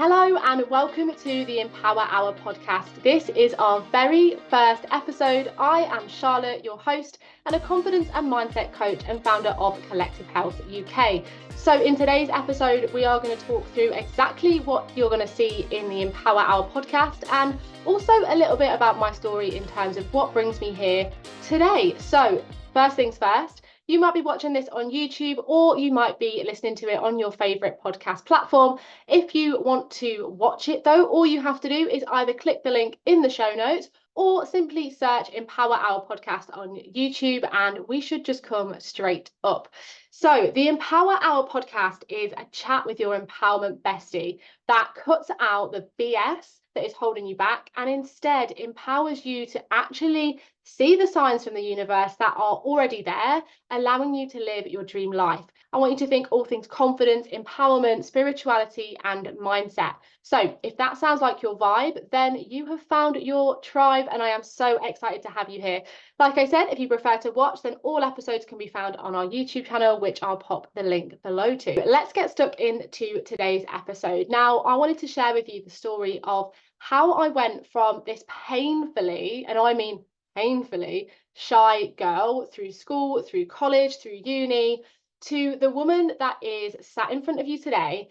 Hello and welcome to the Empower Hour podcast. This is our very first episode. I am Charlotte, your host, and a confidence and mindset coach and founder of Collective Health UK. So in today's episode, we are going to talk through exactly what you're going to see in the Empower Hour podcast and also a little bit about my story in terms of what brings me here today. So first things first, you might be watching this on YouTube or you might be listening to it on your favourite podcast platform. If you want to watch it though, all you have to do is either click the link in the show notes or simply search Empower Our Podcast on YouTube and we should just come straight up. So the Empower Our Podcast is a chat with your empowerment bestie that cuts out the BS that is holding you back and instead empowers you to actually see the signs from the universe that are already there, allowing you to live your dream life. I want you to think all things confidence, empowerment, spirituality, and mindset. So if that sounds like your vibe, then you have found your tribe, and I am so excited to have you here. Like I said, if you prefer to watch, then all episodes can be found on our YouTube channel, which I'll pop the link below to. Let's get stuck into today's episode. Now, I wanted to share with you the story of how I went from this painfully, and I mean painfully, shy girl through school, through college, through uni, to the woman that is sat in front of you today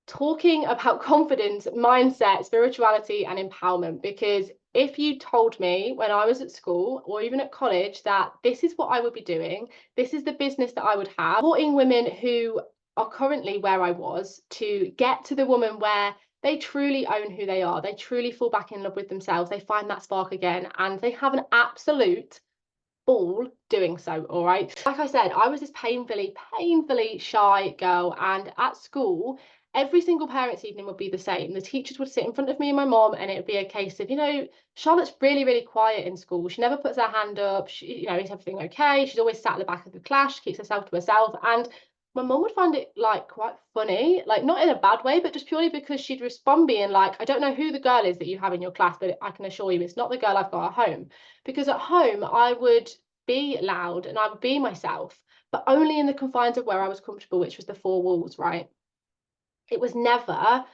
talking about confidence, mindset, spirituality, and empowerment. Because if you told me when I was at school or even at college that this is what I would be doing, this is the business that I would have, supporting women who are currently where I was to get to the woman where they truly own who they are, they truly fall back in love with themselves, they find that spark again, and they have an absolute ball doing so. All right, like I said, I was this painfully shy girl, and at school every single parents' evening would be the same. The teachers would sit in front of me and my mom, and it would be a case of, Charlotte's really quiet in school, she never puts her hand up, she, is everything okay? She's always sat at the back of the class, she keeps herself to herself. And my mom would find it like quite funny, like not in a bad way, but just purely because she'd respond being like, I don't know who the girl is that you have in your class, but I can assure you it's not the girl I've got at home. Because at home I would be loud and I would be myself, but only in the confines of where I was comfortable, which was the four walls, right? It was never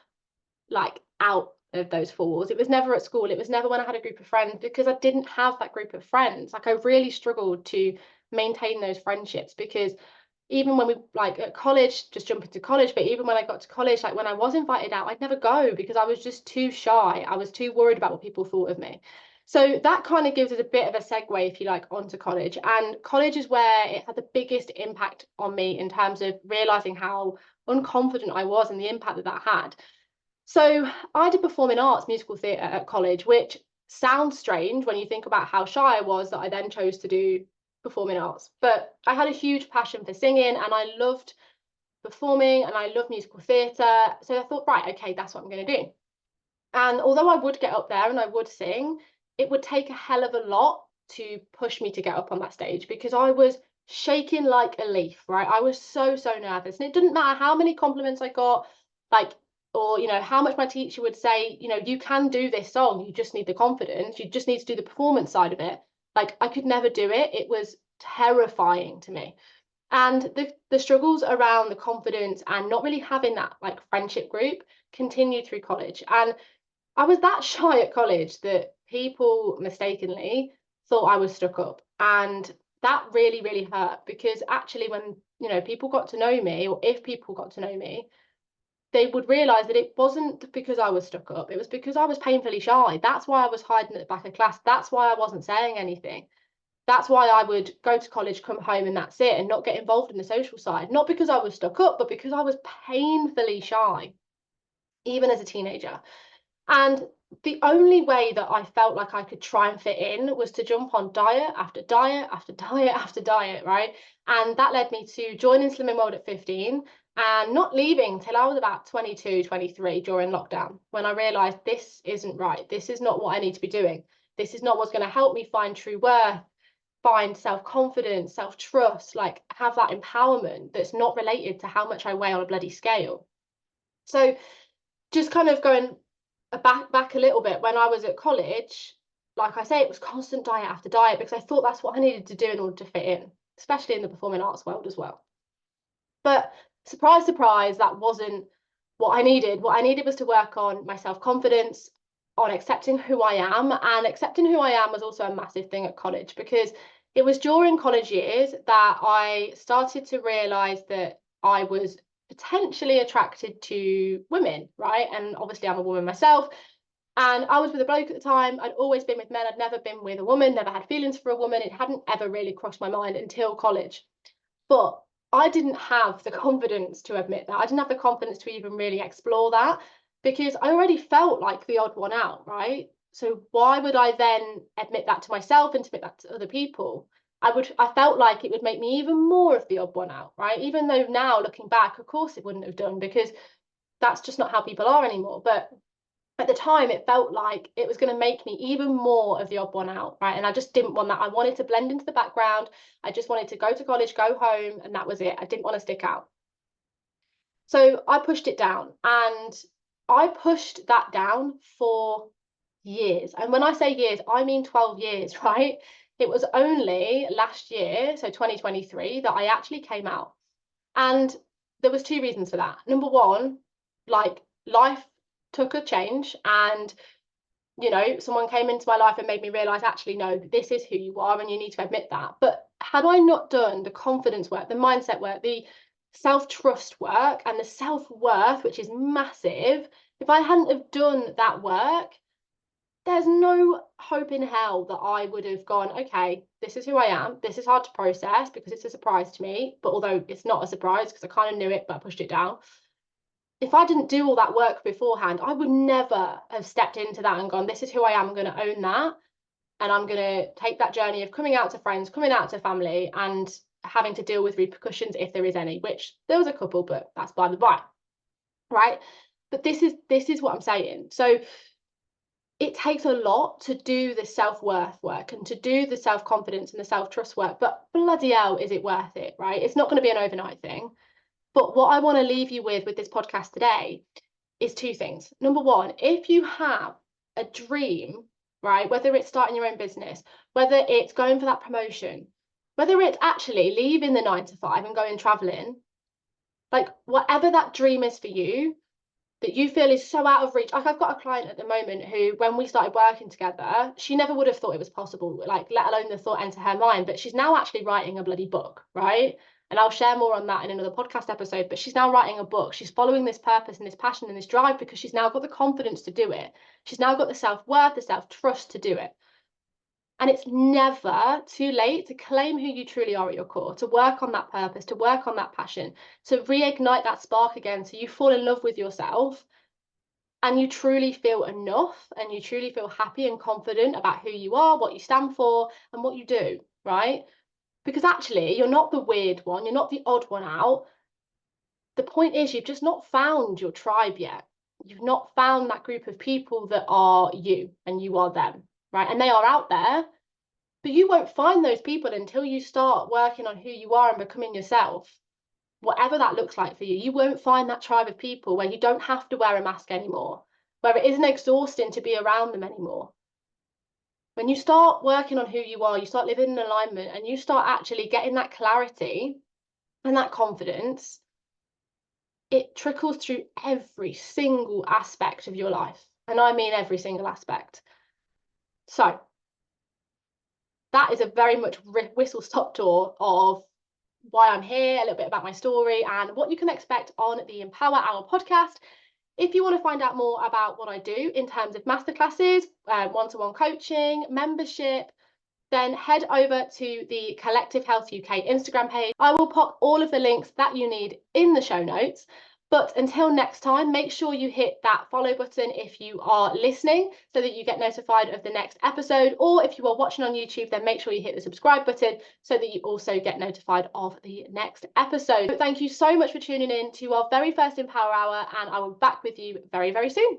like out of those four walls. It was never at school. It was never when I had a group of friends, because I didn't have that group of friends. Like I really struggled to maintain those friendships, because even when we like at college, just jump into college, but even when I got to college, like when I was invited out, I'd never go because I was just too shy. I was too worried about what people thought of me. So that kind of gives us a bit of a segue, if you like, onto college. And college is where it had the biggest impact on me in terms of realizing how unconfident I was and the impact that that had. So I did performing arts, musical theatre at college, which sounds strange when you think about how shy I was that I then chose to do performing arts. But I had a huge passion for singing and I loved performing and I loved musical theatre. So I thought, right, okay, that's what I'm going to do. And although I would get up there and I would sing, it would take a hell of a lot to push me to get up on that stage, because I was shaking like a leaf, right? I was so nervous. And it didn't matter how many compliments I got, like, or how much my teacher would say, you can do this song, you just need the confidence, you just need to do the performance side of it. Like I could never do it. It was terrifying to me. And the struggles around the confidence and not really having that like friendship group continued through college. And I was that shy at college that people mistakenly thought I was stuck up. And that really hurt, because actually when people got to know me, or if people got to know me, they would realize that it wasn't because I was stuck up. It was because I was painfully shy. That's why I was hiding at the back of class. That's why I wasn't saying anything. That's why I would go to college, come home, and that's it, and not get involved in the social side. Not because I was stuck up, but because I was painfully shy, even as a teenager. And the only way that I felt like I could try and fit in was to jump on diet after diet after diet after diet, right? And that led me to joining Slimming World at 15 and not leaving till I was about 22, 23 during lockdown, when I realized this isn't right. This is not what I need to be doing. This is not what's going to help me find true worth, find self-confidence, self-trust, like have that empowerment that's not related to how much I weigh on a bloody scale. So just kind of going back a little bit, when I was at college, like I say, it was constant diet after diet, because I thought that's what I needed to do in order to fit in, especially in the performing arts world as well. But surprise, surprise, that wasn't what I needed was to work on my self-confidence, on accepting who I am. And accepting who I am was also a massive thing at college, because it was during college years that I started to realize that I was potentially attracted to women, right? And obviously I'm a woman myself. And I was with a bloke at the time. I'd always been with men. I'd never been with a woman, never had feelings for a woman. It hadn't ever really crossed my mind until college. But I didn't have the confidence to admit that. I didn't have the confidence to even really explore that, because I already felt like the odd one out, right? So why would I then admit that to myself and to admit that to other people? I felt like it would make me even more of the odd one out, right? Even though now looking back, of course it wouldn't have done, because that's just not how people are anymore. But at the time, it felt like it was going to make me even more of the odd one out, right? And I just didn't want that. I wanted to blend into the background. I just wanted to go to college, go home, and that was it. I didn't want to stick out. So I pushed it down, and I pushed that down for years. And when I say years, I mean 12 years, right? It was only last year, so 2023, that I actually came out. And there was two reasons for that. Number one, like, life took a change, and someone came into my life and made me realize, actually, no, this is who you are and you need to admit that. But had I not done the confidence work, the mindset work, the self-trust work, and the self-worth, which is massive, if I hadn't have done that work, there's no hope in hell that I would have gone, okay, this is who I am. This is hard to process because it's a surprise to me. But although it's not a surprise because I kind of knew it, but I pushed it down. If I didn't do all that work beforehand, I would never have stepped into that and gone, this is who I am. I'm going to own that. And I'm going to take that journey of coming out to friends, coming out to family, and having to deal with repercussions if there is any, which there was a couple, but that's by the by, right? But this is what I'm saying. So it takes a lot to do the self-worth work and to do the self-confidence and the self-trust work, but bloody hell, is it worth it, right? It's not going to be an overnight thing. But what I want to leave you with this podcast today is two things. Number one, if you have a dream, right, whether it's starting your own business, whether it's going for that promotion, whether it's actually leaving the 9 to 5 and going traveling, like, whatever that dream is for you, that you feel is so out of reach. Like, I've got a client at the moment who, when we started working together, she never would have thought it was possible, like, let alone the thought enter her mind. But she's now actually writing a bloody book, right? And I'll share more on that in another podcast episode. But she's now writing a book. She's following this purpose and this passion and this drive because she's now got the confidence to do it. She's now got the self-worth, the self-trust to do it. And it's never too late to claim who you truly are at your core, to work on that purpose, to work on that passion, to reignite that spark again so you fall in love with yourself and you truly feel enough and you truly feel happy and confident about who you are, what you stand for, and what you do, right? Because actually, you're not the weird one, you're not the odd one out. The point is, you've just not found your tribe yet. You've not found that group of people that are you and you are them, right? And they are out there, but you won't find those people until you start working on who you are and becoming yourself. Whatever that looks like for you, you won't find that tribe of people where you don't have to wear a mask anymore, where it isn't exhausting to be around them anymore. When you start working on who you are, you start living in alignment and you start actually getting that clarity and that confidence, it trickles through every single aspect of your life. And I mean every single aspect. So that is a very much whistle-stop tour of why I'm here, a little bit about my story, and what you can expect on the Empower Hour podcast. If you want to find out more about what I do in terms of masterclasses, one-to-one coaching, membership, then head over to the Collective Health UK Instagram page. I will pop all of the links that you need in the show notes. But until next time, make sure you hit that follow button if you are listening so that you get notified of the next episode. Or if you are watching on YouTube, then make sure you hit the subscribe button so that you also get notified of the next episode. Thank you so much for tuning in to our very first Empower Hour, and I will be back with you very, very soon.